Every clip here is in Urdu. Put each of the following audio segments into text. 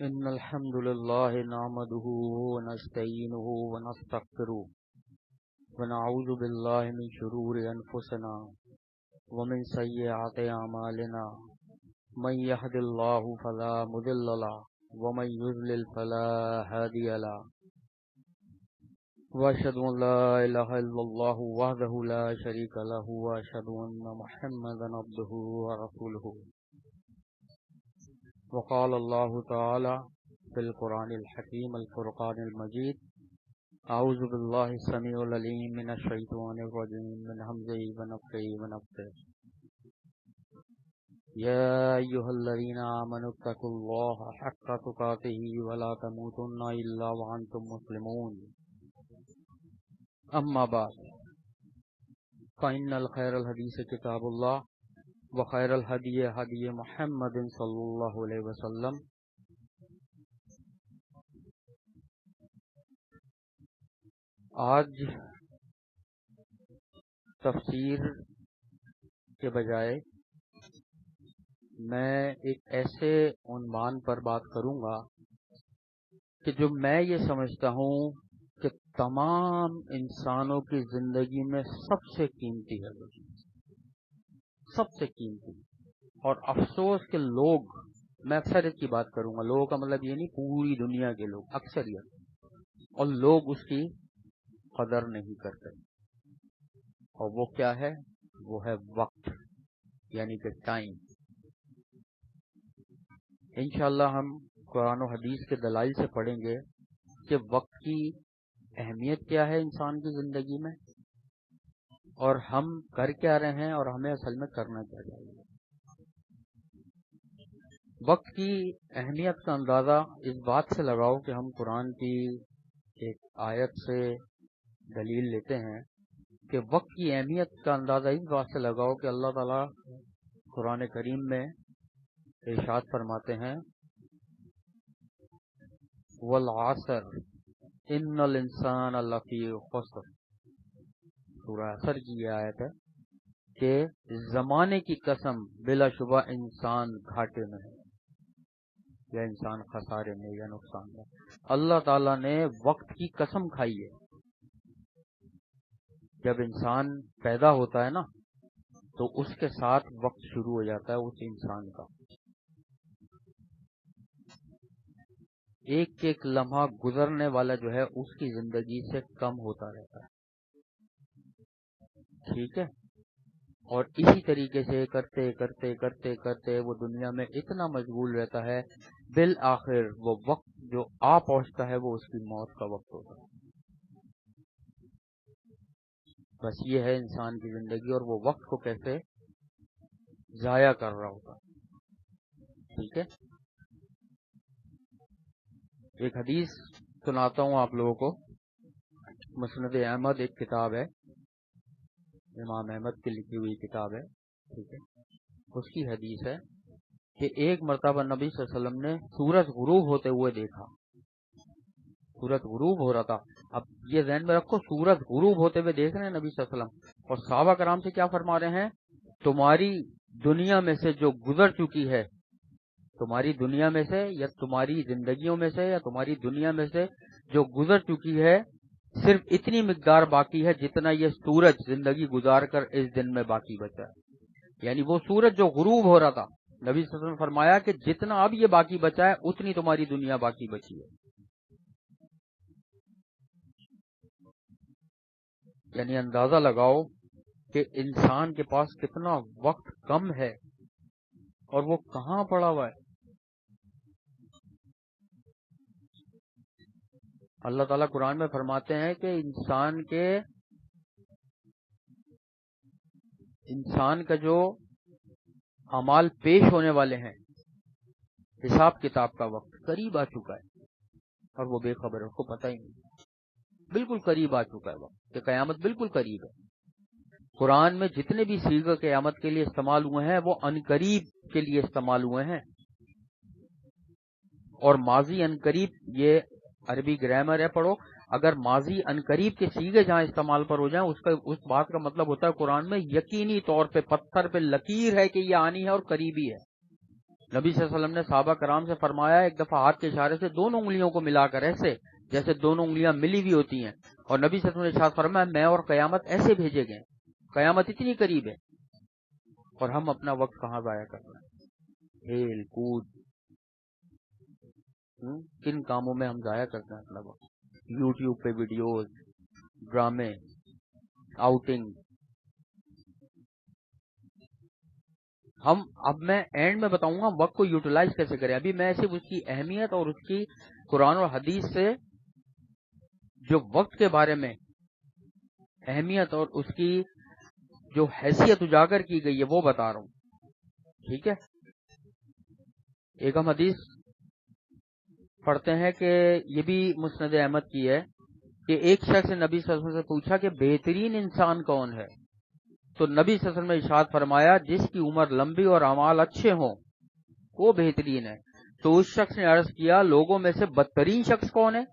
إن الحمد لله نعمده ونستعينه ونستغفره ونعوذ بالله من شرور أنفسنا ومن سيئات أعمالنا من يهد الله فلا مضل له ومن يضلل فلا هادي له وأشهد أن لا إله إلا الله وحده لا شريك له وأشهد أن محمدا عبده ورسوله وقال الله تعالى في القرآن الحكيم الفرقان المجيد أعوذ بالله السميع العليم من الشيطان الرجيم من همزه ونفخه ونفثه يا أيها الذين آمنوا اتقوا الله حق تقاته ولا تموتن إلا وأنتم مسلمون أما بعد فإن الخير الحديث كتاب الله وخير الهدي هدي محمد صلی اللہ علیہ وسلم آج تفسیر کے بجائے میں ایک ایسے عنوان پر بات کروں گا کہ جو میں یہ سمجھتا ہوں کہ تمام انسانوں کی زندگی میں سب سے قیمتی ہے، سب سے قیمتی۔ اور افسوس کہ لوگ، میں اکثریت کی بات کروں گا، لوگوں کا مطلب یہ نہیں پوری دنیا کے لوگ، اکثریت، اور لوگ اس کی قدر نہیں کرتے۔ اور وہ کیا ہے؟ وہ ہے وقت، یعنی کہ ٹائم۔ انشاءاللہ ہم قرآن و حدیث کے دلائل سے پڑھیں گے کہ وقت کی اہمیت کیا ہے انسان کی زندگی میں، اور ہم کر کیا رہے ہیں، اور ہمیں اصل میں کرنا کیا چاہیے۔ وقت کی اہمیت کا اندازہ اس بات سے لگاؤ کہ ہم قرآن کی ایک آیت سے دلیل لیتے ہیں کہ وقت کی اہمیت کا اندازہ اس بات سے لگاؤ کہ اللہ تعالیٰ قرآن کریم میں ارشاد فرماتے ہیں والعصر ان الانسان لفی خسر۔ سورہ عصر کی یہ آیت ہے کہ زمانے کی قسم بلا شبہ انسان گھاٹے میں ہے، یا انسان خسارے میں، یا نقصان میں۔ اللہ تعالیٰ نے وقت کی قسم کھائی ہے۔ جب انسان پیدا ہوتا ہے نا تو اس کے ساتھ وقت شروع ہو جاتا ہے اس انسان کا۔ ایک ایک لمحہ گزرنے والا جو ہے اس کی زندگی سے کم ہوتا رہتا ہے، ٹھیک ہے؟ اور اسی طریقے سے کرتے کرتے کرتے کرتے وہ دنیا میں اتنا مشغول رہتا ہے، بالآخر وہ وقت جو آ پہنچتا ہے وہ اس کی موت کا وقت ہوتا ہے۔ بس یہ ہے انسان کی زندگی، اور وہ وقت کو کیسے ضائع کر رہا ہوتا، ٹھیک ہے؟ ایک حدیث سناتا ہوں آپ لوگوں کو۔ مسند احمد ایک کتاب ہے، امام احمد کی لکھی ہوئی کتاب ہے، ٹھیک ہے؟ اس کی حدیث ہے کہ ایک مرتبہ نبی صلی اللہ علیہ وسلم نے سورج غروب ہوتے ہوئے دیکھا۔ سورج غروب ہو رہا تھا، اب یہ ذہن میں رکھو، سورج غروب ہوتے ہوئے دیکھ رہے ہیں نبی صلی اللہ علیہ وسلم، اور صحابہ کرام سے کیا فرما رہے ہیں؟ تمہاری دنیا میں سے جو گزر چکی ہے، تمہاری دنیا میں سے یا تمہاری زندگیوں میں سے یا تمہاری دنیا میں سے جو گزر چکی ہے، صرف اتنی مقدار باقی ہے جتنا یہ سورج زندگی گزار کر اس دن میں باقی بچا ہے۔ یعنی وہ سورج جو غروب ہو رہا تھا، نبی صلی اللہ علیہ وسلم نے فرمایا کہ جتنا اب یہ باقی بچا ہے اتنی تمہاری دنیا باقی بچی ہے۔ یعنی اندازہ لگاؤ کہ انسان کے پاس کتنا وقت کم ہے اور وہ کہاں پڑا ہوا ہے۔ اللہ تعالیٰ قرآن میں فرماتے ہیں کہ انسان کا جو اعمال پیش ہونے والے ہیں، حساب کتاب کا وقت قریب آ چکا ہے، اور وہ بے خبر ہے، اس کو پتہ ہی نہیں، بالکل قریب آ چکا ہے وقت، کہ قیامت بالکل قریب ہے۔ قرآن میں جتنے بھی صیغے قیامت کے لیے استعمال ہوئے ہیں وہ ان قریب کے لیے استعمال ہوئے ہیں، اور ماضی ان قریب، یہ عربی گرامر ہے، پڑھو، اگر ماضی انقریب کے صیغے جہاں استعمال پر ہو جائیں اس بات کا مطلب ہوتا ہے قرآن میں یقینی طور پہ پتھر پہ لکیر ہے کہ یہ آنی ہے اور قریبی ہے، نبی صلی اللہ علیہ وسلم نے صحابہ کرام سے فرمایا ایک دفعہ ہاتھ کے اشارے سے دونوں انگلیوں کو ملا کر ایسے جیسے دونوں انگلیاں ملی ہوئی ہوتی ہیں، اور نبی صلی اللہ علیہ وسلم نے ارشاد فرمایا میں اور قیامت ایسے بھیجے گئے، قیامت اتنی قریب ہے، اور ہم اپنا وقت کہاں ضائع کر رہے ہیں؟ کھیل کود، کن کاموں میں ہم ضائع کرتے ہیں اپنا وقت؟ یوٹیوب پہ ویڈیوز، ڈرامے، آؤٹنگ. اب میں اینڈ میں بتاؤں گا وقت کو یوٹیلائز کیسے کریں. ابھی میں صرف اس کی اہمیت اور اس کی قرآن اور حدیث سے جو وقت کے بارے میں اہمیت اور اس کی جو حیثیت اجاگر کی گئی ہے وہ بتا رہا ہوں. ٹھیک ہے، ایک ہم حدیث پڑھتے ہیں کہ یہ بھی مسند احمد کی ہے کہ ایک شخص نے نبی صلی اللہ علیہ وسلم سے پوچھا کہ بہترین انسان کون ہے؟ تو نبی صلی اللہ علیہ وسلم نے ارشاد فرمایا جس کی عمر لمبی اور اعمال اچھے ہوں وہ بہترین ہے. تو اس شخص نے عرض کیا لوگوں میں سے بدترین شخص کون ہے؟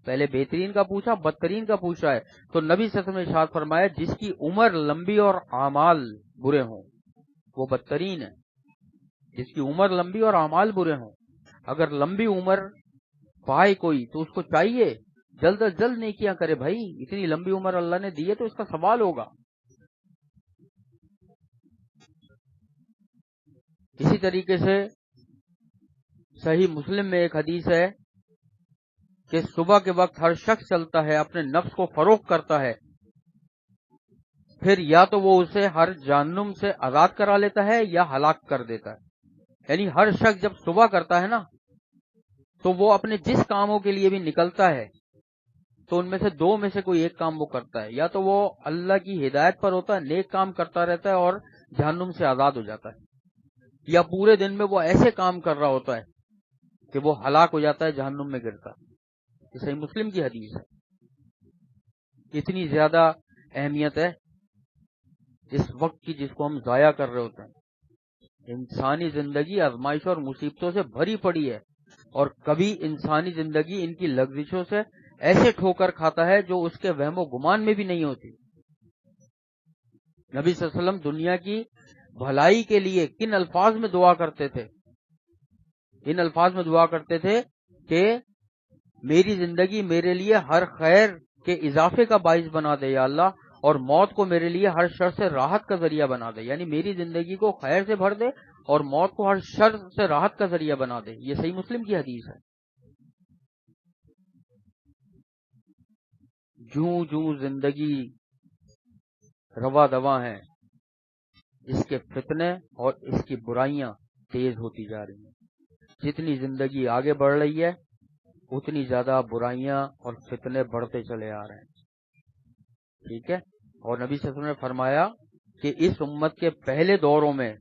پہلے بہترین کا پوچھا، بدترین کا پوچھا ہے. تو نبی صلی اللہ علیہ وسلم نے ارشاد فرمایا جس کی عمر لمبی اور اعمال برے ہوں وہ بدترین ہے. جس کی عمر لمبی اور اعمال برے ہوں. اگر لمبی عمر پائے کوئی تو اس کو چاہیے جلد از جلد نیکیاں کرے. بھائی اتنی لمبی عمر اللہ نے دی ہے تو اس کا سوال ہوگا. اسی طریقے سے صحیح مسلم میں ایک حدیث ہے کہ صبح کے وقت ہر شخص چلتا ہے اپنے نفس کو فروخت کرتا ہے، پھر یا تو وہ اسے ہر جہنم سے آزاد کرا لیتا ہے یا ہلاک کر دیتا ہے. یعنی ہر شخص جب صبح کرتا ہے نا تو وہ اپنے جس کاموں کے لیے بھی نکلتا ہے تو ان میں سے دو میں سے کوئی ایک کام وہ کرتا ہے، یا تو وہ اللہ کی ہدایت پر ہوتا ہے نیک کام کرتا رہتا ہے اور جہنم سے آزاد ہو جاتا ہے، یا پورے دن میں وہ ایسے کام کر رہا ہوتا ہے کہ وہ ہلاک ہو جاتا ہے، جہنم میں گرتا ہے. یہ صحیح مسلم کی حدیث ہے. اتنی زیادہ اہمیت ہے اس وقت کی جس کو ہم ضائع کر رہے ہوتے ہیں. انسانی زندگی آزمائشوں اور مصیبتوں سے بھری پڑی ہے، اور کبھی انسانی زندگی ان کی لغزشوں سے ایسے ٹھوکر کھاتا ہے جو اس کے وہم و گمان میں بھی نہیں ہوتی. نبی صلی اللہ علیہ وسلم دنیا کی بھلائی کے لیے کن الفاظ میں دعا کرتے تھے؟ ان الفاظ میں دعا کرتے تھے کہ میری زندگی میرے لیے ہر خیر کے اضافے کا باعث بنا دے یا اللہ، اور موت کو میرے لیے ہر شر سے راحت کا ذریعہ بنا دے. یعنی میری زندگی کو خیر سے بھر دے اور موت کو ہر شر سے راحت کا ذریعہ بنا دے. یہ صحیح مسلم کی حدیث ہے. جوں جوں زندگی روا دوا ہیں اس کے فتنے اور اس کی برائیاں تیز ہوتی جا رہی ہیں. جتنی زندگی آگے بڑھ رہی ہے اتنی زیادہ برائیاں اور فتنے بڑھتے چلے آ رہے ہیں. ٹھیک ہے، اور نبی صلی اللہ علیہ وسلم نے فرمایا کہ اس امت کے پہلے دوروں میں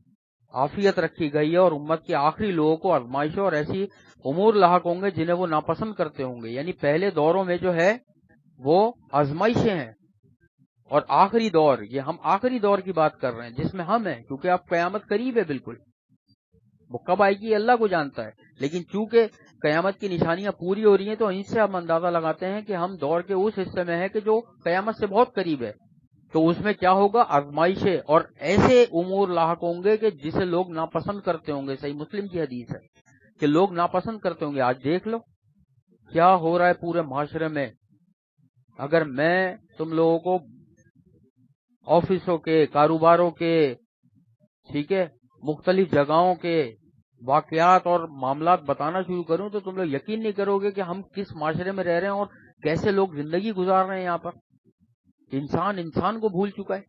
عافیت رکھی گئی ہے اور امت کے آخری لوگوں کو آزمائشوں اور ایسی امور لاحق ہوں گے جنہیں وہ ناپسند کرتے ہوں گے. یعنی پہلے دوروں میں جو ہے وہ آزمائشیں ہیں، اور آخری دور، یہ ہم آخری دور کی بات کر رہے ہیں جس میں ہم ہیں، کیونکہ اب قیامت قریب ہے بالکل. وہ کب آئے گی اللہ کو جانتا ہے، لیکن چونکہ قیامت کی نشانیاں پوری ہو رہی ہیں تو ان سے ہم اندازہ لگاتے ہیں کہ ہم دور کے اس حصے میں ہیں کہ جو قیامت سے بہت قریب ہے. تو اس میں کیا ہوگا؟ آزمائشیں اور ایسے امور لاحق ہوں گے کہ جسے لوگ ناپسند کرتے ہوں گے. صحیح مسلم کی حدیث ہے کہ لوگ ناپسند کرتے ہوں گے. آج دیکھ لو کیا ہو رہا ہے پورے معاشرے میں. اگر میں تم لوگوں کو آفسوں کے، کاروباروں کے، ٹھیک ہے، مختلف جگہوں کے واقعات اور معاملات بتانا شروع کروں تو تم لوگ یقین نہیں کرو گے کہ ہم کس معاشرے میں رہ رہے ہیں اور کیسے لوگ زندگی گزار رہے ہیں یہاں پر. انسان انسان کو بھول چکا ہے.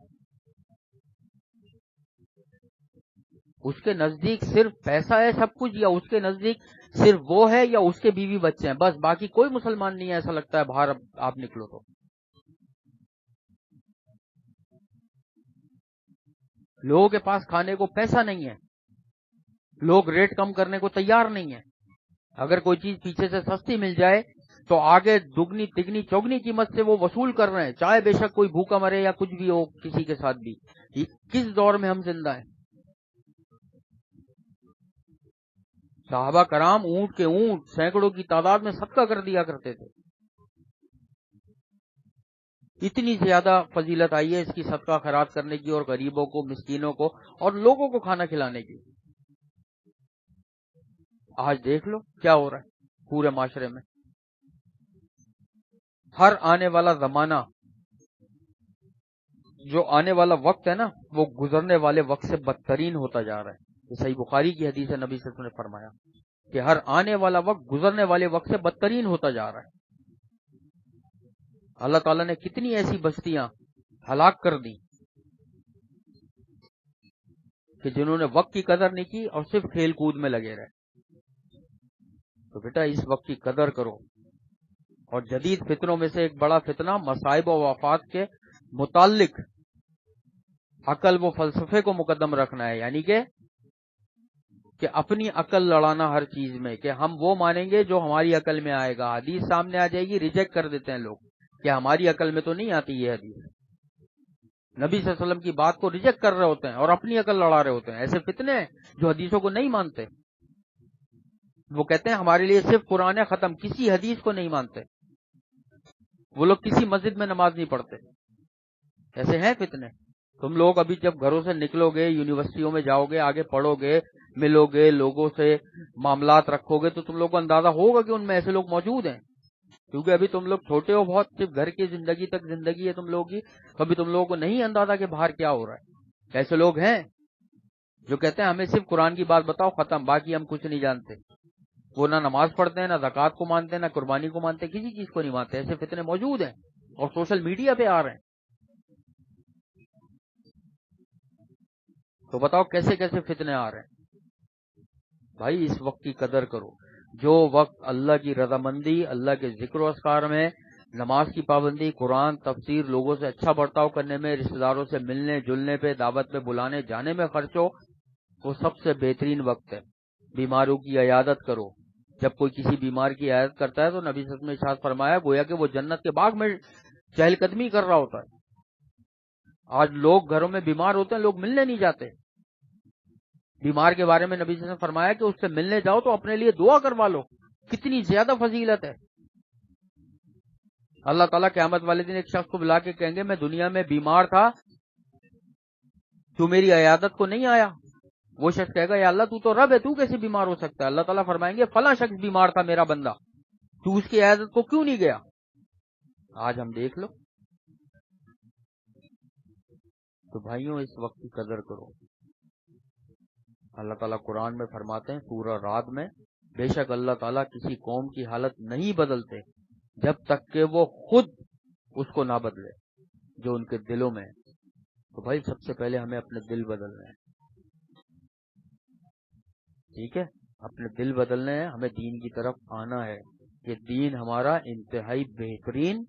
اس کے نزدیک صرف پیسہ ہے سب کچھ، یا اس کے نزدیک صرف وہ ہے یا اس کے بیوی بچے ہیں، بس باقی کوئی مسلمان نہیں ہے. ایسا لگتا ہے باہر آپ نکلو تو. لوگوں کے پاس کھانے کو پیسہ نہیں ہے، لوگ ریٹ کم کرنے کو تیار نہیں ہے. اگر کوئی چیز پیچھے سے سستی مل جائے تو آگے دگنی تگنی چوگنی قیمت سے وہ وصول کر رہے ہیں، چاہے بے شک کوئی بھوکا مرے یا کچھ بھی ہو کسی کے ساتھ بھی. کس دور میں ہم زندہ ہیں؟ صحابہ کرام اونٹ کے اونٹ سینکڑوں کی تعداد میں صدقہ کر دیا کرتے تھے. اتنی زیادہ فضیلت آئی ہے اس کی صدقہ خیرات کرنے کی، اور غریبوں کو، مسکینوں کو اور لوگوں کو کھانا کھلانے کی. آج دیکھ لو کیا ہو رہا ہے پورے معاشرے میں. ہر آنے والا زمانہ، جو آنے والا وقت ہے نا، وہ گزرنے والے وقت سے بدترین ہوتا جا رہا ہے. یہ صحیح بخاری کی حدیث ہے، نبی صلی اللہ علیہ وسلم نے فرمایا کہ ہر آنے والا وقت گزرنے والے وقت سے بدترین ہوتا جا رہا ہے. اللہ تعالیٰ نے کتنی ایسی بستیاں ہلاک کر دی کہ جنہوں نے وقت کی قدر نہیں کی اور صرف کھیل کود میں لگے رہے. تو بیٹا اس وقت کی قدر کرو. اور جدید فتنوں میں سے ایک بڑا فتنہ مصائب و وفات کے متعلق عقل و فلسفے کو مقدم رکھنا ہے، یعنی کہ اپنی عقل لڑانا ہر چیز میں، کہ ہم وہ مانیں گے جو ہماری عقل میں آئے گا. حدیث سامنے آ جائے گی، ریجیکٹ کر دیتے ہیں لوگ کہ ہماری عقل میں تو نہیں آتی یہ حدیث. نبی صلی اللہ علیہ وسلم کی بات کو ریجیکٹ کر رہے ہوتے ہیں اور اپنی عقل لڑا رہے ہوتے ہیں. ایسے فتنے ہیں جو حدیثوں کو نہیں مانتے. وہ کہتے ہیں ہمارے لیے صرف قرآن ہے، ختم، کسی حدیث کو نہیں مانتے. وہ لوگ کسی مسجد میں نماز نہیں پڑھتے. ایسے ہیں فتنے. تم لوگ ابھی جب گھروں سے نکلو گے، یونیورسٹیوں میں جاؤ گے، آگے پڑھو گے، ملو گے، لوگوں سے معاملات رکھو گے، تو تم لوگ کو اندازہ ہوگا کہ ان میں ایسے لوگ موجود ہیں. کیونکہ ابھی تم لوگ چھوٹے ہو بہت، صرف گھر کی زندگی تک زندگی ہے تم لوگوں کی، تو ابھی تم لوگوں کو نہیں اندازہ کہ باہر کیا ہو رہا ہے. ایسے لوگ ہیں جو کہتے ہیں ہمیں صرف قرآن کی بات بتاؤ، ختم، باقی ہم کچھ نہیں جانتے. وہ نہ نماز پڑھتے ہیں، نہ زکوٰۃ کو مانتے ہیں، نہ قربانی کو مانتے، کسی چیز کو نہیں مانتے. ایسے فتنے موجود ہیں اور سوشل میڈیا پہ آ رہے ہیں. تو بتاؤ کیسے کیسے فتنے آ رہے ہیں. بھائی اس وقت کی قدر کرو. جو وقت اللہ کی رضامندی، اللہ کے ذکر و اذکار میں، نماز کی پابندی، قرآن، تفسیر، لوگوں سے اچھا برتاؤ کرنے میں، رشتہ داروں سے ملنے جلنے پہ، دعوت پہ بلانے جانے میں خرچ ہو، وہ سب سے بہترین وقت ہے. بیماروں کی عیادت کرو. جب کوئی کسی بیمار کی عیادت کرتا ہے تو نبی صلی اللہ علیہ وسلم نے ارشاد فرمایا گویا کہ وہ جنت کے باغ میں چہل قدمی کر رہا ہوتا ہے. آج لوگ گھروں میں بیمار ہوتے ہیں، لوگ ملنے نہیں جاتے. بیمار کے بارے میں نبی صلی اللہ علیہ وسلم نے فرمایا کہ اس سے ملنے جاؤ تو اپنے لیے دعا کروا لو. کتنی زیادہ فضیلت ہے. اللہ تعالیٰ قیامت والے دن ایک شخص کو بلا کے کہیں گے میں دنیا میں بیمار تھا، تو میری عیادت کو نہیں آیا. وہ شخص کہے گا یا اللہ تو تو رب ہے، تو کیسے بیمار ہو سکتا ہے؟ اللہ تعالیٰ فرمائیں گے فلاں شخص بیمار تھا میرا بندہ، تو اس کی عیادت کو کیوں نہیں گیا؟ آج ہم دیکھ لو. تو بھائیوں اس وقت کی قدر کرو. اللہ تعالیٰ قرآن میں فرماتے ہیں سورہ رعد میں، بے شک اللہ تعالیٰ کسی قوم کی حالت نہیں بدلتے جب تک کہ وہ خود اس کو نہ بدلے جو ان کے دلوں میں ہے. تو بھائی سب سے پہلے ہمیں اپنے دل بدلنے ہیں. ٹھیک ہے، اپنے دل بدلنے ہیں. ہمیں دین کی طرف آنا ہے. یہ دین ہمارا انتہائی بہترین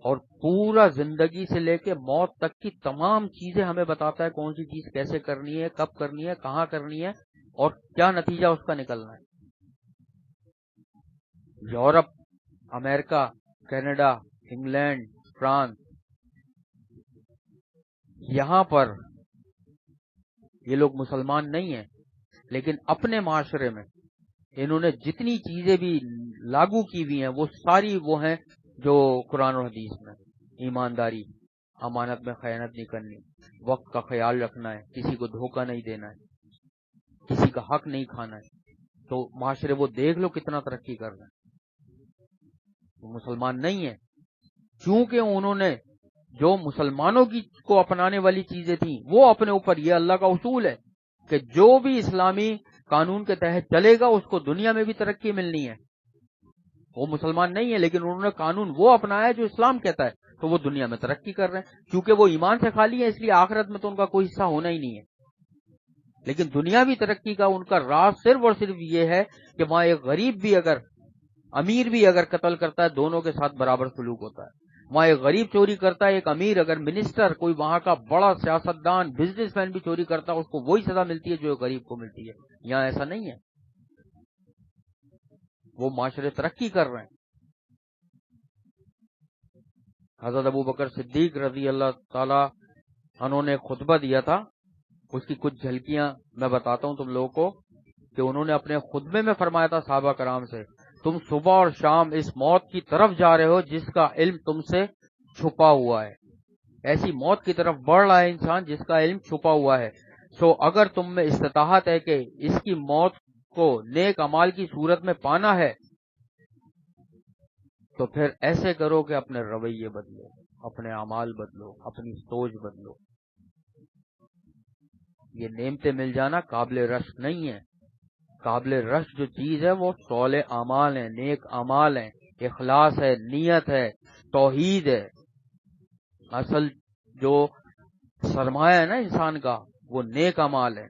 اور پورا زندگی سے لے کے موت تک کی تمام چیزیں ہمیں بتاتا ہے، کون سی چیز کیسے کرنی ہے، کب کرنی ہے، کہاں کرنی ہے اور کیا نتیجہ اس کا نکلنا ہے. یورپ، امریکہ، کینیڈا، انگلینڈ، فرانس، یہاں پر یہ لوگ مسلمان نہیں ہیں، لیکن اپنے معاشرے میں انہوں نے جتنی چیزیں بھی لاگو کی ہوئی ہیں وہ ساری وہ ہیں جو قرآن اور حدیث میں. ایمانداری، امانت میں خیانت نہیں کرنی، وقت کا خیال رکھنا ہے، کسی کو دھوکہ نہیں دینا ہے، کسی کا حق نہیں کھانا ہے. تو معاشرے وہ دیکھ لو کتنا ترقی کر رہے ہیں. وہ مسلمان نہیں ہیں کیونکہ انہوں نے جو مسلمانوں کی کو اپنانے والی چیزیں تھیں وہ اپنے اوپر. یہ اللہ کا اصول ہے کہ جو بھی اسلامی قانون کے تحت چلے گا اس کو دنیا میں بھی ترقی ملنی ہے. وہ مسلمان نہیں ہے لیکن انہوں نے قانون وہ اپنایا ہے جو اسلام کہتا ہے، تو وہ دنیا میں ترقی کر رہے ہیں. کیونکہ وہ ایمان سے خالی ہے اس لیے آخرت میں تو ان کا کوئی حصہ ہونا ہی نہیں ہے. لیکن دنیاوی ترقی کا ان کا راز صرف اور صرف یہ ہے کہ وہاں ایک غریب بھی اگر امیر بھی اگر قتل کرتا ہے دونوں کے ساتھ برابر سلوک ہوتا ہے. وہاں ایک غریب چوری کرتا ہے، ایک امیر اگر منسٹر کوئی وہاں کا بڑا سیاستدان بزنس مین بھی چوری کرتا ہے اس کو وہی سزا ملتی ہے جو غریب کو ملتی ہے. یہاں ایسا نہیں ہے. وہ معاشرے ترقی کر رہے ہیں. حضرت ابو بکر صدیق رضی اللہ تعالی انہوں نے خطبہ دیا تھا، اس کی کچھ جھلکیاں میں بتاتا ہوں تم لوگوں کو کہ انہوں نے اپنے خطبے میں فرمایا تھا صحابہ کرام سے تم صبح اور شام اس موت کی طرف جا رہے ہو جس کا علم تم سے چھپا ہوا ہے. ایسی موت کی طرف بڑھ رہا ہے انسان جس کا علم چھپا ہوا ہے. سو اگر تم میں استطاعت ہے کہ اس کی موت کو نیک امال کی صورت میں پانا ہے تو پھر ایسے کرو کہ اپنے رویے بدلو، اپنے اعمال بدلو، اپنی سوچ بدلو۔ یہ نعمتیں مل جانا قابل رشک نہیں ہے۔ قابل رشک جو چیز ہے وہ صالح اعمال ہیں، نیک اعمال ہیں، اخلاص ہے، نیت ہے، توحید ہے۔ اصل جو سرمایہ ہے نا انسان کا وہ نیک اعمال ہے۔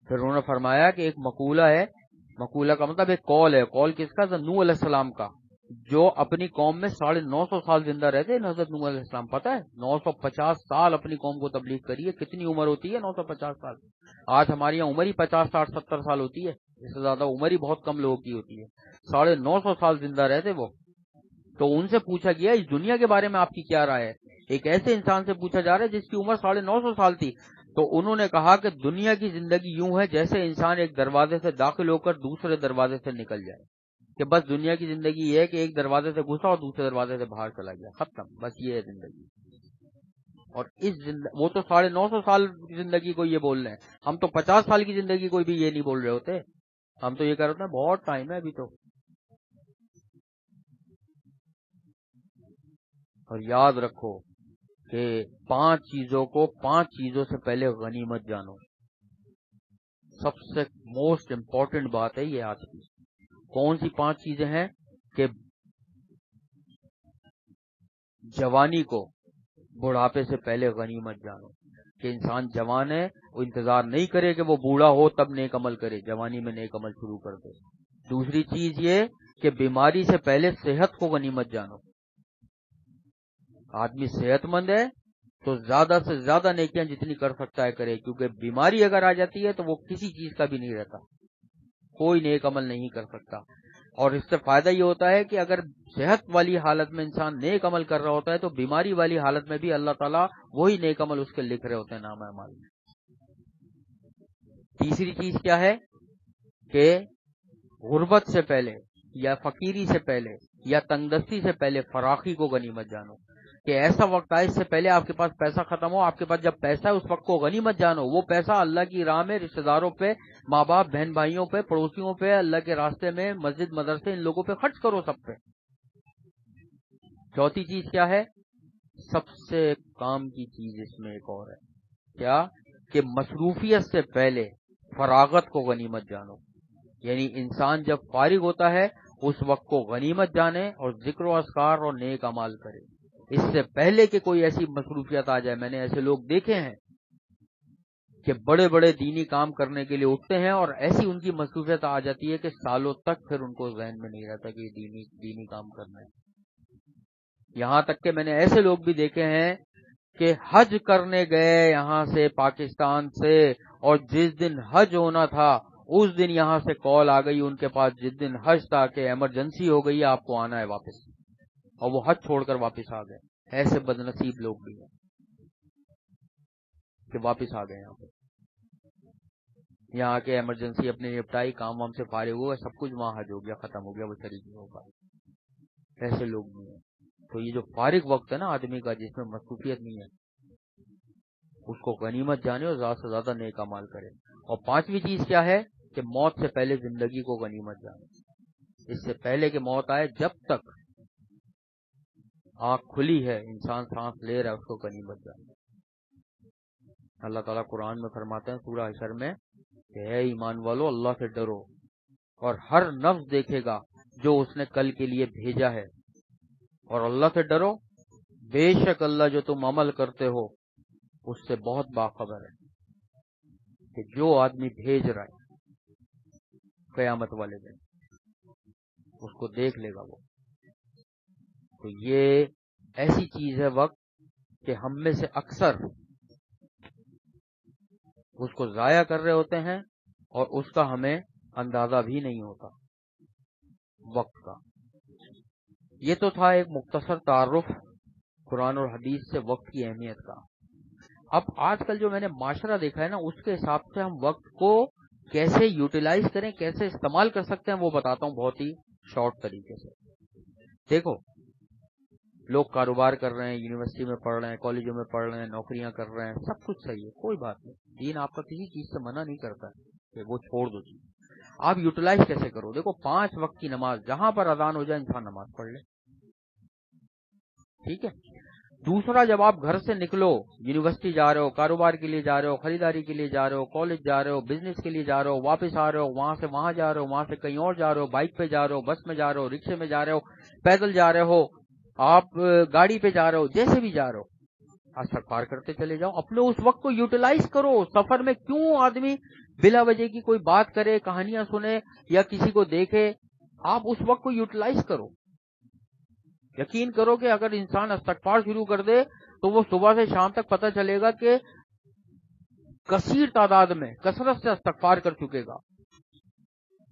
پھر انہوں نے فرمایا کہ ایک مقولہ ہے، مقولہ کا مطلب ایک قول ہے۔ قول کس کا؟ نوح علیہ السلام کا، جو اپنی قوم میں 950 سال زندہ رہتے ہیں۔ حضرت نوح علیہ السلام، پتہ ہے 950 سال اپنی قوم کو تبلیغ کری ہے۔ کتنی عمر ہوتی ہے 950 سال؟ آج ہماری یہاں عمر ہی 50 60 70 سال ہوتی ہے، اس سے زیادہ عمر ہی بہت کم لوگوں کی ہوتی ہے۔ 950 سال زندہ رہتے وہ۔ تو ان سے پوچھا گیا اس دنیا کے بارے میں آپ کی کیا رائے ہے؟ ایک ایسے انسان سے پوچھا جا رہا ہے جس کی عمر 950 سال تھی۔ تو انہوں نے کہا کہ دنیا کی زندگی یوں ہے جیسے انسان ایک دروازے سے داخل ہو کر دوسرے دروازے سے نکل جائے، کہ بس دنیا کی زندگی یہ ہے کہ ایک دروازے سے گھسا اور دوسرے دروازے سے باہر چلا گیا، ختم، بس یہ ہے زندگی۔ اور وہ تو 950 سال کی زندگی کو یہ بول رہے ہیں، ہم تو 50 سال کی زندگی کو بھی یہ نہیں بول رہے ہوتے، ہم تو یہ کہہ رہے ہوتے ہیں بہت ٹائم ہے ابھی تو۔ اور یاد رکھو کہ 5 چیزوں سے پہلے غنیمت جانو۔ سب سے موسٹ امپورٹنٹ بات ہے یہ آج کی۔ کون سی 5 چیزیں ہیں؟ کہ جوانی کو بڑھاپے سے پہلے غنیمت جانو، کہ انسان جوان ہے، وہ انتظار نہیں کرے کہ وہ بوڑھا ہو تب نیک عمل کرے، جوانی میں نیک عمل شروع کر دے۔ دوسری چیز یہ کہ بیماری سے پہلے صحت کو غنیمت جانو۔ آدمی صحت مند ہے تو زیادہ سے زیادہ نیکیاں جتنی کر سکتا ہے کرے، کیونکہ بیماری اگر آ جاتی ہے تو وہ کسی چیز کا بھی نہیں رہتا، کوئی نیک عمل نہیں کر سکتا۔ اور اس سے فائدہ یہ ہوتا ہے کہ اگر صحت والی حالت میں انسان نیک عمل کر رہا ہوتا ہے تو بیماری والی حالت میں بھی اللہ تعالیٰ وہی نیک عمل اس کے لکھ رہے ہوتے ہیں نام اعمال میں۔ تیسری چیز کیا ہے؟ کہ غربت سے پہلے یا فقیری سے پہلے یا تنگدستی سے پہلے فراخی کو غنیمت جانو، کہ ایسا وقت آئے اس سے پہلے آپ کے پاس پیسہ ختم ہو، آپ کے پاس جب پیسہ ہے اس وقت کو غنیمت جانو۔ وہ پیسہ اللہ کی راہ میں، رشتہ داروں پہ، ماں باپ، بہن بھائیوں پہ، پڑوسیوں پہ، اللہ کے راستے میں، مسجد مدرسے، ان لوگوں پہ خرچ کرو، سب پہ۔ چوتھی چیز کیا ہے؟ سب سے کام کی چیز اس میں ایک اور ہے، کیا؟ کہ مصروفیت سے پہلے فراغت کو غنیمت جانو، یعنی انسان جب فارغ ہوتا ہے اس وقت کو غنیمت جانے اور ذکر و اذکار اور نیک اعمال کرے، اس سے پہلے کہ کوئی ایسی مصروفیت آ جائے۔ میں نے ایسے لوگ دیکھے ہیں کہ بڑے بڑے دینی کام کرنے کے لیے اٹھتے ہیں اور ایسی ان کی مصروفیت آ جاتی ہے کہ سالوں تک پھر ان کو ذہن میں نہیں رہتا کہ یہ دینی کام کرنا ہے۔ یہاں تک کہ میں نے ایسے لوگ بھی دیکھے ہیں کہ حج کرنے گئے یہاں سے پاکستان سے، اور جس دن حج ہونا تھا اس دن یہاں سے کال آ گئی ان کے پاس، جس دن حج تھا، کہ ایمرجنسی ہو گئی ہے، آپ کو آنا ہے واپس، اور وہ حج چھوڑ کر واپس آ گئے۔ ایسے بدنصیب لوگ بھی ہیں کہ واپس آ گئے یہاں کے ایمرجنسی اپنی نپٹائی، کام وام سے فارغ ہوا، سب کچھ وہاں حج ہو گیا، ختم ہو گیا، وہ شریک نہیں ہو پائے۔ ایسے لوگ بھی ہیں۔ تو یہ جو فارغ وقت ہے نا آدمی کا، جس میں مصروفیت نہیں ہے، اس کو غنیمت جانے اور زیادہ سے زیادہ نیک اعمال کرے۔ اور پانچویں چیز کیا ہے؟ کہ موت سے پہلے زندگی کو غنیمت جانے۔ اس سے پہلے کہ موت آئے، جب تک آنکھ کھلی ہے، انسان سانس لے رہا ہے، اس کو غنیمت جانے۔ اللہ تعالیٰ قرآن میں فرماتے ہیں سورہ حشر میں کہ اے ایمان والو، اللہ سے ڈرو اور ہر نفس دیکھے گا جو اس نے کل کے لیے بھیجا ہے، اور اللہ سے ڈرو، بے شک اللہ جو تم عمل کرتے ہو اس سے بہت باخبر ہے۔ کہ جو آدمی بھیج رہا ہے قیامت والے دن اس کو دیکھ لے گا وہ۔ تو یہ ایسی چیز ہے وقت کہ ہم میں سے اکثر اس کو ضائع کر رہے ہوتے ہیں اور اس کا ہمیں اندازہ بھی نہیں ہوتا وقت کا۔ یہ تو تھا ایک مختصر تعارف قرآن اور حدیث سے وقت کی اہمیت کا۔ اب آج کل جو میں نے معاشرہ دیکھا ہے نا، اس کے حساب سے ہم وقت کو کیسے یوٹیلائز کریں، کیسے استعمال کر سکتے ہیں، وہ بتاتا ہوں بہت ہی شارٹ طریقے سے۔ دیکھو، لوگ کاروبار کر رہے ہیں، یونیورسٹی میں پڑھ رہے ہیں، کالجوں میں پڑھ رہے ہیں، نوکریاں کر رہے ہیں، سب کچھ صحیح ہے، کوئی بات نہیں، دین آپ کا کسی چیز سے منع نہیں کرتا ہے، کہ وہ چھوڑ دو چیز. آپ یوٹیلائز کیسے کرو؟ دیکھو 5 وقت کی نماز جہاں پر اذان ہو جائے انسان نماز پڑھ لے. ٹھیک ہے. دوسرا، جب آپ گھر سے نکلو، یونیورسٹی جا رہے ہو، کاروبار کے لیے جا رہے ہو، خریداری کے لیے جا رہے ہو، کالج جا رہے ہو، بزنس کے لیے جا رہے ہو، واپس آ رہے ہو، وہاں سے وہاں جا رہے ہو، وہاں سے کہیں اور جا رہے ہو، بائک پہ جا رہے ہو، بس میں جا رہے ہو، رکشے میں جا رہے ہو، پیدل جا رہے ہو، آپ گاڑی پہ جا رہے ہو، جیسے بھی جا رہے ہو، استغفار کرتے چلے جاؤ. اپنے اس وقت کو یوٹیلائز کرو. سفر میں کیوں آدمی بلا وجہ کی کوئی بات کرے، کہانیاں سنے یا کسی کو دیکھے؟ آپ اس وقت کو یوٹیلائز کرو. یقین کرو کہ اگر انسان استغفار شروع کر دے تو وہ صبح سے شام تک پتہ چلے گا کہ کثیر تعداد میں کثرت سے استغفار کر چکے گا.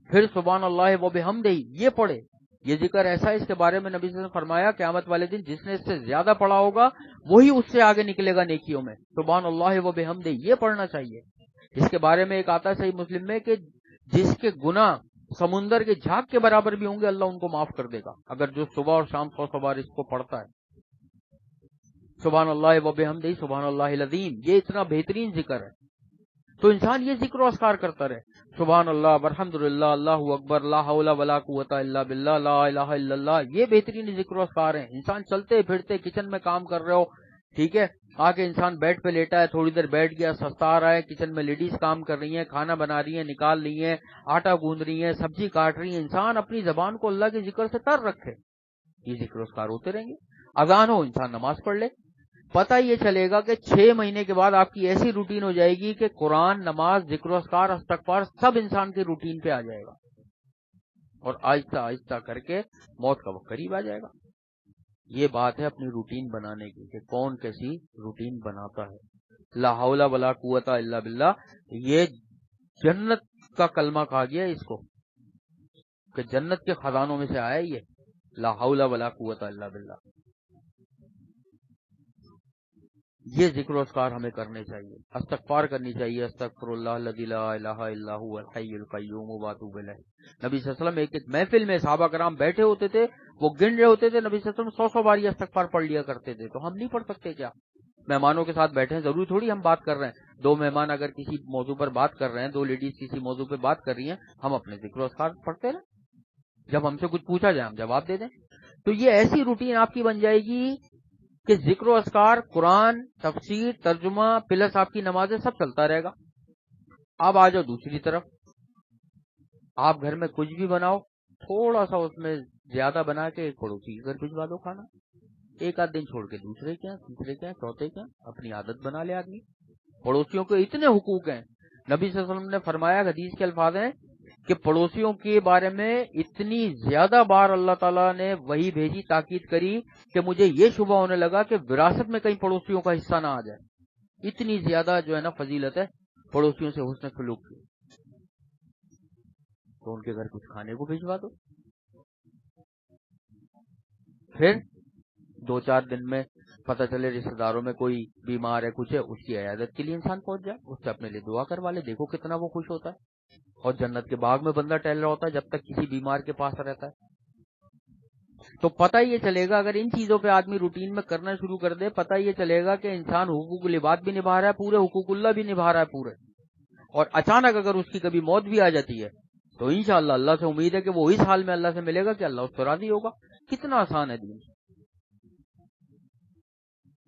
پھر سبحان اللہ و بحمدہ یہ پڑھے. یہ ذکر ایسا ہے، اس کے بارے میں نبی صلی اللہ علیہ وسلم نے فرمایا قیامت والے دن جس نے اس سے زیادہ پڑھا ہوگا وہی اس سے آگے نکلے گا نیکیوں میں. سبحان اللہ و بحمدہ یہ پڑھنا چاہیے. اس کے بارے میں ایک آتا ہے صحیح مسلم میں کہ جس کے گناہ سمندر کے جھاگ کے برابر بھی ہوں گے اللہ ان کو معاف کر دے گا اگر جو صبح اور شام 100 بار اس کو پڑھتا ہے. سبحان اللہ و بحمدہ سبحان اللہ العظیم یہ اتنا بہترین ذکر ہے. تو انسان یہ ذکر و اذکار کرتا رہے. سبحان اللہ، الحمدللہ، اللہ اکبر، لا حول ولا قوت الا باللہ، لا الہ الا اللہ. یہ بہترین ذکر و اذکار ہیں. انسان چلتے پھرتے کچن میں کام کر رہے ہو، ٹھیک ہے، آ کے انسان بیڈ پہ لیٹا ہے، تھوڑی دیر بیٹھ گیا، سستا آ رہا ہے، کچن میں لیڈیز کام کر رہی ہیں، کھانا بنا رہی ہیں، نکال رہی ہیں، آٹا گوندھ رہی ہیں، سبزی کاٹ رہی ہیں. انسان اپنی زبان کو اللہ کے ذکر سے تر رکھے. یہ ذکر و اذکار ہوتے رہیں گے. اذان ہو انسان نماز پڑھ لے. پتہ یہ چلے گا کہ 6 مہینے کے بعد آپ کی ایسی روٹین ہو جائے گی کہ قرآن، نماز، ذکر و اذکار، استغفار سب انسان کے روٹین پہ آ جائے گا. اور آہستہ آہستہ کر کے موت کا وقت قریب آ جائے گا. یہ بات ہے اپنی روٹین بنانے کی کہ کون کیسی روٹین بناتا ہے. لا حول ولا قوت الا باللہ یہ جنت کا کلمہ کہا گیا اس کو کہ جنت کے خزانوں میں سے آیا یہ لا حول ولا قوت الا باللہ. یہ ذکر و اذکار ہمیں کرنے چاہیے، استغفار کرنی چاہیے. استغفر اللہ الذی لا الہ الا هو الحی القیوم واتوب الیہ. نبی صلی اللہ علیہ وسلم ایک محفل میں صحابہ کرام بیٹھے ہوتے تھے، وہ گن رہے ہوتے تھے، نبی صلی اللہ علیہ وسلم 100 بار یہ استغفار پڑھ لیا کرتے تھے. تو ہم نہیں پڑھ سکتے کیا؟ مہمانوں کے ساتھ بیٹھے ہیں، ضروری تھوڑی ہم بات کر رہے ہیں. 2 مہمان اگر کسی موضوع پر بات کر رہے ہیں، 2 لیڈیز کسی موضوع پہ بات کر رہی ہیں، ہم اپنے ذکر و اذکار پڑھتے رہیں. جب ہم سے کچھ پوچھا جائے ہم جواب دے دیں. تو یہ ایسی روٹین آپ کی بن جائے گی کہ ذکر و اذکار، قرآن، تفسیر، ترجمہ پلس آپ کی نمازیں سب چلتا رہے گا. اب آ جاؤ دوسری طرف. آپ گھر میں کچھ بھی بناؤ، تھوڑا سا اس میں زیادہ بنا کے ایک پڑوسی کے گھر بھجوا دو کھانا. ایک آدھ دن چھوڑ کے دوسرے کے ہیں، تیسرے کے ہیں، چوتھے کے ہیں. اپنی عادت بنا لے آدمی. پڑوسیوں کے اتنے حقوق ہیں. نبی صلی اللہ علیہ وسلم نے فرمایا، حدیث کے الفاظ ہیں کہ پڑوسیوں کے بارے میں اتنی زیادہ بار اللہ تعالیٰ نے وہی بھیجی، تاکید کری کہ مجھے یہ شبہ ہونے لگا کہ وراثت میں کہیں پڑوسیوں کا حصہ نہ آ جائے. اتنی زیادہ جو ہے نا فضیلت ہے پڑوسیوں سے حسن سلوک کی. تو ان کے گھر کچھ کھانے کو بھجوا دو. پھر 2-4 دن میں پتہ چلے رشتے داروں میں کوئی بیمار ہے، کچھ ہے، اس کی عیادت کے لیے انسان پہنچ جائے، اس سے اپنے لیے دعا کروا لے. دیکھو کتنا وہ خوش ہوتا ہے. اور جنت کے باغ میں بندہ ٹہل رہا ہوتا ہے جب تک کسی بیمار کے پاس رہتا ہے. تو پتہ یہ چلے گا اگر ان چیزوں پہ آدمی روٹین میں کرنا شروع کر دے، پتہ یہ چلے گا کہ انسان حقوق العباد بھی نبھا رہا ہے پورے، حقوق اللہ بھی نبھا رہا ہے پورے. اور اچانک اگر اس کی کبھی موت بھی آ جاتی ہے تو انشاءاللہ اللہ سے امید ہے کہ وہ اس حال میں اللہ سے ملے گا کہ اللہ اس پر راضی ہوگا. کتنا آسان ہے دین.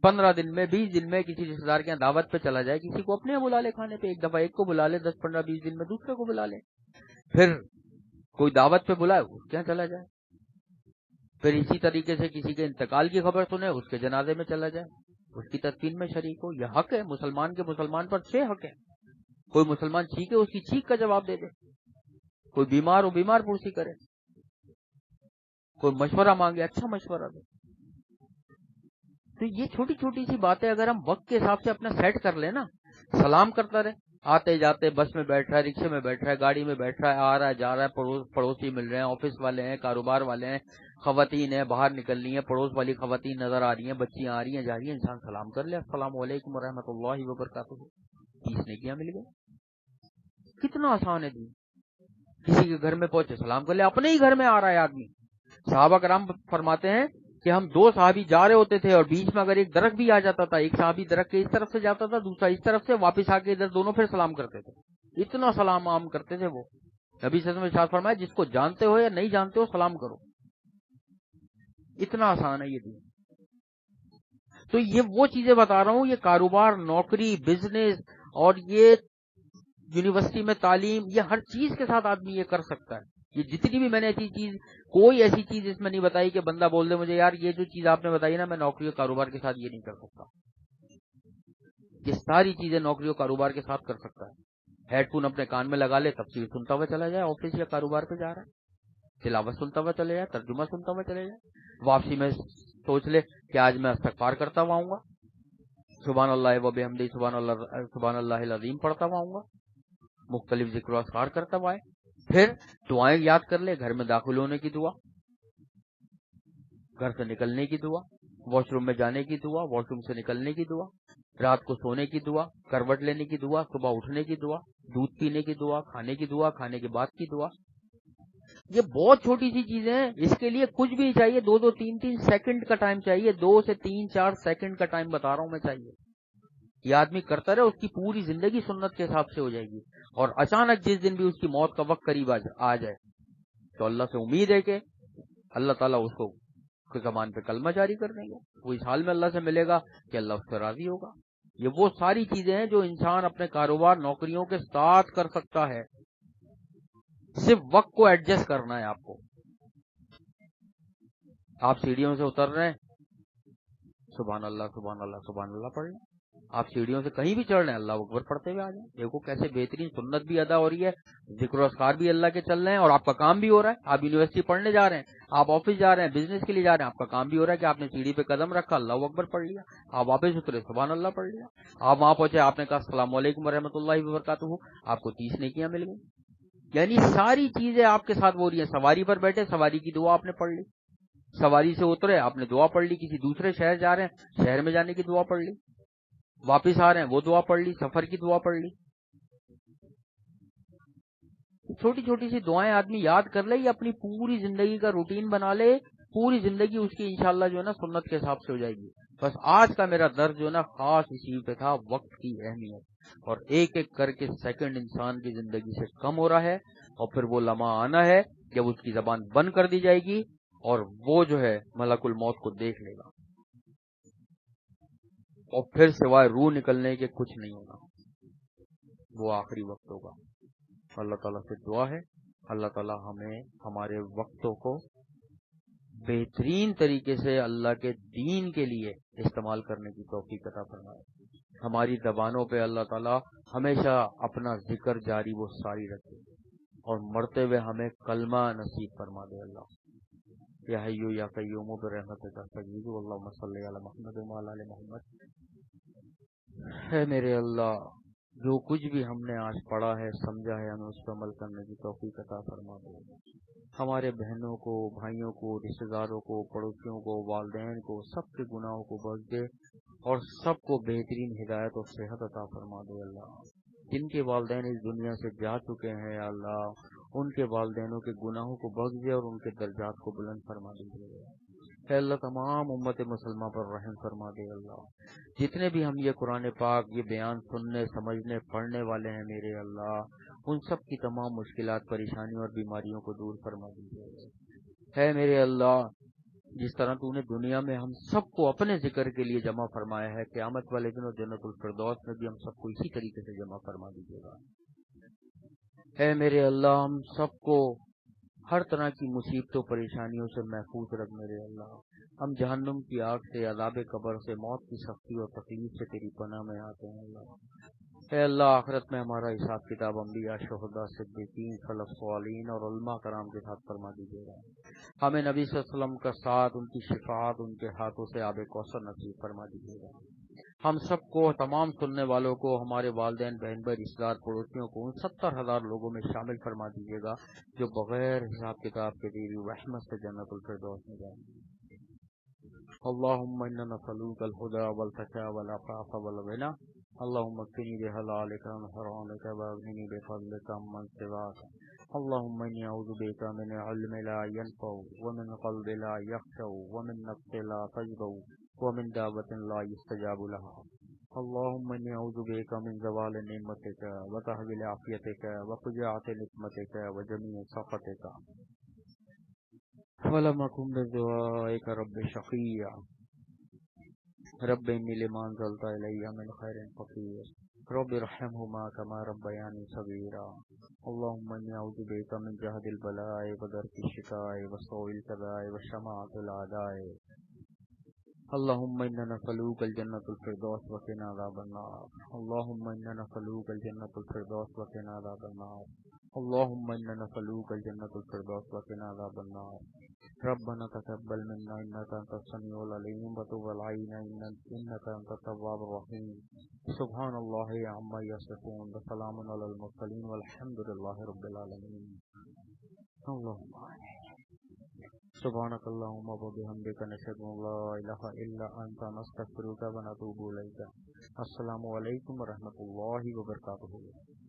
15 دن میں 20 دن میں کسی رشتے دار کے یہاں دعوت پہ چلا جائے، کسی کو اپنے یہاں بلا لے کھانے پہ. ایک دفعہ ایک کو بلا لے، 10-15-20 دن میں دوسرے کو بلا لے. پھر کوئی دعوت پہ بلائے اس کے یہاں چلا جائے. پھر اسی طریقے سے کسی کے انتقال کی خبر سنے، اس کے جنازے میں چلا جائے، اس کی تدفین میں شریک ہو. یہ حق ہے مسلمان کے. مسلمان پر 6 حق ہیں. کوئی مسلمان چیخے اس کی چیخ کا جواب دے دے، کوئی بیمار ہو بیمار پرسی کرے، کوئی مشورہ مانگے اچھا مشورہ دے. تو یہ چھوٹی چھوٹی سی باتیں اگر ہم وقت کے حساب سے اپنا سیٹ کر لیں نا، سلام کرتا رہے آتے جاتے، بس میں بیٹھ رہا ہے، رکشے میں بیٹھ رہا ہے، گاڑی میں بیٹھ رہا ہے، آ رہا ہے جا رہا ہے، پڑوسی مل رہے ہیں، آفس والے ہیں، کاروبار والے ہیں، خواتین ہیں باہر نکل رہی ہیں، پڑوس والی خواتین نظر آ رہی ہیں، بچیاں آ رہی ہیں جا رہی ہیں، انسان سلام کر لے، السلام علیکم ورحمۃ اللہ وبرکاتہ. 30 نیکیاں مل گئی. کتنا آسان ہے دین. کسی کے گھر میں پہنچے سلام کر لے، اپنے ہی گھر میں آ رہا ہے آدمی. صحابہ کرام فرماتے ہیں کہ ہم 2 صحابی جا رہے ہوتے تھے اور بیچ میں اگر ایک درخت بھی آ جاتا تھا، ایک صحابی درخت کے اس طرف سے جاتا تھا، دوسرا اس طرف سے، واپس آ کے ادھر دونوں پھر سلام کرتے تھے. اتنا سلام عام کرتے تھے وہ. نبی صلی اللہ علیہ وسلم نے ارشاد فرمایا جس کو جانتے ہو یا نہیں جانتے ہو سلام کرو. اتنا آسان ہے یہ دین. تو یہ وہ چیزیں بتا رہا ہوں، یہ کاروبار، نوکری، بزنس اور یہ یونیورسٹی میں تعلیم، یہ ہر چیز کے ساتھ آدمی یہ کر سکتا ہے. یہ جتنی بھی میں نے ایسی چیز، کوئی ایسی چیز اس میں نہیں بتائی کہ بندہ بول دے مجھے یار یہ جو چیز آپ نے بتائی نا میں نوکری اور کاروبار کے ساتھ یہ نہیں کر سکتا. یہ ساری چیزیں نوکری اور کاروبار کے ساتھ کر سکتا ہے. ہیڈ فون اپنے کان میں لگا لے، تفسیر سنتا ہوا چلا جائے، آفس یا کاروبار پہ جا رہا ہے، تلاوت سنتا ہوا چلے جائے، ترجمہ سنتا ہوا چلے جائے، واپسی میں سوچ لے کہ آج میں استغفار کرتا ہوا آؤں گا، سبحان اللہ و بحمدہ، سبحان اللہ العظیم پڑھتا ہوا آؤں گا، مختلف ذکر و اذکار کرتا ہوا ہے. پھر دعائیں یاد کر لے، گھر میں داخل ہونے کی دعا، گھر سے نکلنے کی دعا، واش روم میں جانے کی دعا، واش روم سے نکلنے کی دعا، رات کو سونے کی دعا، کروٹ لینے کی دعا، صبح اٹھنے کی دعا، دودھ پینے کی دعا، کھانے کی دعا، کھانے کے بعد کی دعا. یہ بہت چھوٹی سی چیزیں ہیں. اس کے لیے کچھ بھی نہیں چاہیے، 2-3 سیکنڈ کا ٹائم چاہیے، 2 سے 3-4 سیکنڈ کا ٹائم بتا رہا ہوں میں چاہیے. یہ آدمی کرتا رہے، اس کی پوری زندگی سنت کے حساب سے ہو جائے گی. اور اچانک جس دن بھی اس کی موت کا وقت قریب آ جائے تو اللہ سے امید ہے کہ اللہ تعالیٰ اس کو زبان پہ کلمہ جاری کر دیں گے. وہ اس حال میں اللہ سے ملے گا کہ اللہ اس سے راضی ہوگا. یہ وہ ساری چیزیں ہیں جو انسان اپنے کاروبار، نوکریوں کے ساتھ کر سکتا ہے. صرف وقت کو ایڈجسٹ کرنا ہے آپ کو. آپ سیڑھیوں سے اتر رہے ہیں، سبحان اللہ سبحان اللہ سبحان اللہ پڑھ لیں. آپ سیڑھیوں سے کہیں بھی چڑھ رہے ہیں، اللہ اکبر پڑھتے ہوئے آ جائیں. دیکھو کیسے بہترین سنت بھی ادا ہو رہی ہے، ذکر و اذکار بھی اللہ کے چل رہے ہیں، اور آپ کا کام بھی ہو رہا ہے. آپ یونیورسٹی پڑھنے جا رہے ہیں، آپ آفس جا رہے ہیں، بزنس کے لیے جا رہے ہیں، آپ کا کام بھی ہو رہا ہے کہ آپ نے سیڑھی پہ قدم رکھا، اللہ اکبر پڑھ لیا، آپ واپس اترے، سبحان اللہ پڑھ لیا. آپ وہاں پہنچے، آپ نے کہا السلام علیکم ورحمۃ اللہ وبرکاتہ، آپ کو 30 نیکیاں مل گئی. یعنی ساری چیزیں آپ کے ساتھ ہو رہی ہیں. سواری پر بیٹھے، سواری کی دعا آپ نے پڑھ لی، سواری سے اترے آپ نے دعا پڑھ لی، کسی دوسرے شہر جا رہے ہیں، شہر میں جانے کی دعا پڑھ لی، واپس آ رہے ہیں وہ دعا پڑھ لی، سفر کی دعا پڑھ لی. چھوٹی چھوٹی سی دعائیں آدمی یاد کر لے، یہ اپنی پوری زندگی کا روٹین بنا لے، پوری زندگی اس کی انشاءاللہ جو ہے نا سنت کے حساب سے ہو جائے گی. بس آج کا میرا درد جو ہے نا خاص اسی پہ تھا، وقت کی اہمیت. اور ایک ایک کر کے سیکنڈ انسان کی زندگی سے کم ہو رہا ہے، اور پھر وہ لمحہ آنا ہے جب اس کی زبان بند کر دی جائے گی اور وہ جو ہے ملک الموت کو دیکھ لے گا، اور پھر سوائے روح نکلنے کے کچھ نہیں ہوگا. وہ آخری وقت ہوگا. اللہ تعالیٰ سے دعا ہے اللہ تعالیٰ ہمیں ہمارے وقتوں کو بہترین طریقے سے اللہ کے دین کے لیے استعمال کرنے کی توفیق عطا فرمائے. ہماری زبانوں پہ اللہ تعالیٰ ہمیشہ اپنا ذکر جاری وہ ساری رکھے، اور مرتے ہوئے ہمیں کلمہ نصیب فرما دے. اللہ یا حیو یا قیوم برحمتک استغیث اللہم صلی علی محمد وعلی آل محمد. اے میرے اللہ، جو کچھ بھی ہم نے آج پڑھا ہے، سمجھا ہے، ہمیں اس پر عمل کرنے کی توفیق عطا فرما دے. ہمارے بہنوں کو، بھائیوں کو، رشتہ داروں کو، پڑوسیوں کو، والدین کو، سب کے گناہوں کو بخش دے، اور سب کو بہترین ہدایت اور صحت عطا فرما دے. اللہ جن کے والدین اس دنیا سے جا چکے ہیں اللہ ان کے والدینوں کے گناہوں کو بخش دے اور ان کے درجات کو بلند فرما دیجیے. اے اللہ تمام امت مسلمہ پر رحم فرما دے. اللہ جتنے بھی ہم یہ قرآن پاک یہ بیان سننے، سمجھنے، پڑھنے والے ہیں میرے اللہ، ان سب کی تمام مشکلات، پریشانیوں اور بیماریوں کو دور فرما دیجیے. اے میرے اللہ، جس طرح تو نے دنیا میں ہم سب کو اپنے ذکر کے لیے جمع فرمایا ہے، قیامت والے دن اور جنت الفردوس میں بھی ہم سب کو اسی طریقے سے جمع فرما دیجیے گا. اے میرے اللہ، ہم سب کو ہر طرح کی مصیبتوں، پریشانیوں سے محفوظ رکھ میرے اللہ. ہم جہنم کی آگ سے، عذاب قبر سے، موت کی سختی اور تکلیف سے تیری پناہ میں آتے ہیں اللہ. اے اللہ، آخرت میں ہمارا حساب کتاب انبیاء، شہداء، صدیقین، خلف صالحین اور علماء کرام کے ساتھ فرما دیجیے گا. ہمیں نبی صلی اللہ علیہ وسلم کا ساتھ، ان کی شفاعت، ان کے ہاتھوں سے آب کوثر نصیب فرما دیجیے گا. ہم سب کو، تمام سننے والوں کو، ہمارے والدین، بہن بھائی، رشتہ دار، پڑوسیوں کو ان 70,000 لوگوں میں شامل فرما دیجیے گا جو بغیر حساب کتاب کے تیری رحمت سے جنت الفردوس میں جائیں گے. اللهم انا نسألك الهدى والتقى والعفاف والغنى اللهم اكفني بحلالك عن حرامك واغنني بفضلك عمن سواك. اللهم اني اعوذ بك من علم لا ينفع ومن قلب لا يخشع ومن نفس لا تشبع ومن دعوة لا يستجاب لها. اللهم إني أعوذ بك من زوال نعمتك وتحويل عافيتك وفجاءة نقمتك وجميع سخطك ولم أكن بدعائك رب شقيا رب إني لما أنزلت إلي من خير فقير رب ارحمهما كما ربياني صغيرا اللهم إني أعوذ بك من جهد البلاء ودرك الشقاء وسوء القضاء وشماتة الأعداء اللهم إنا نسألك الجنة الفردوس وقنا عذاب النار اللهم إنا نسألك الجنة الفردوس وقنا عذاب النار اللهم إنا نسألك الجنة الفردوس وقنا عذاب النار ربنا تقبل منا إنك أنت السميع العليم وتب علينا إنك أنت التواب الرحيم سبحان الله عما يصفون وسلام على المرسلين والحمد لله رب العالمين اللهم سبحانك اللهم وبحمدك نشهد أن لا إله إلا أنت نستغفرك ونتوب إليك السلام علیکم ورحمۃ اللہ وبرکاتہ.